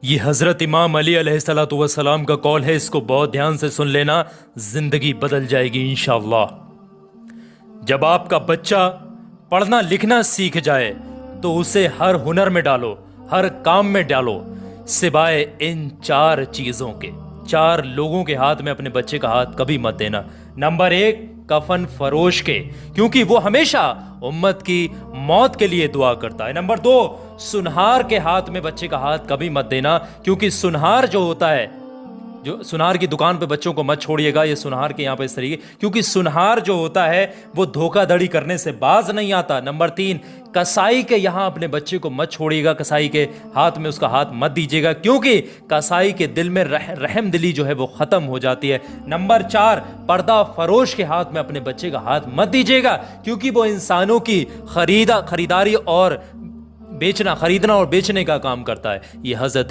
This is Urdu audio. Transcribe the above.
یہ حضرت امام علی علیہ الصلوۃ والسلام کا قول ہے، اس کو بہت دھیان سے سن لینا، زندگی بدل جائے گی انشاءاللہ۔ جب آپ کا بچہ پڑھنا لکھنا سیکھ جائے تو اسے ہر ہنر میں ڈالو، ہر کام میں ڈالو، سوائے ان 4 چیزوں کے۔ 4 لوگوں کے ہاتھ میں اپنے بچے کا ہاتھ کبھی مت دینا۔ نمبر 1، کفن فروش کے، کیونکہ وہ ہمیشہ امت کی موت کے لیے دعا کرتا ہے۔ نمبر 2، سنہار کے ہاتھ میں بچے کا ہاتھ کبھی مت دینا، کیونکہ سنہار جو ہوتا ہے، جو سنہار کی دکان پہ بچوں کو مت چھوڑیے گا، یہ سنہار کے یہاں پہ اس طریقے، کیونکہ سنہار جو ہوتا ہے وہ دھوکہ دھڑی کرنے سے باز نہیں آتا۔ نمبر 3، کسائی کے یہاں اپنے بچے کو مت چھوڑیے گا، کسائی کے ہاتھ میں اس کا ہاتھ مت دیجیے گا، کیونکہ کسائی کے دل میں رحم دلی جو ہے وہ ختم ہو جاتی ہے۔ نمبر 4، پردہ فروش کے ہاتھ میں اپنے بچے کا ہاتھ مت دیجیے گا، کیونکہ وہ انسانوں کی خریداری اور خریدنا اور بیچنے کا کام کرتا ہے۔ یہ حضرت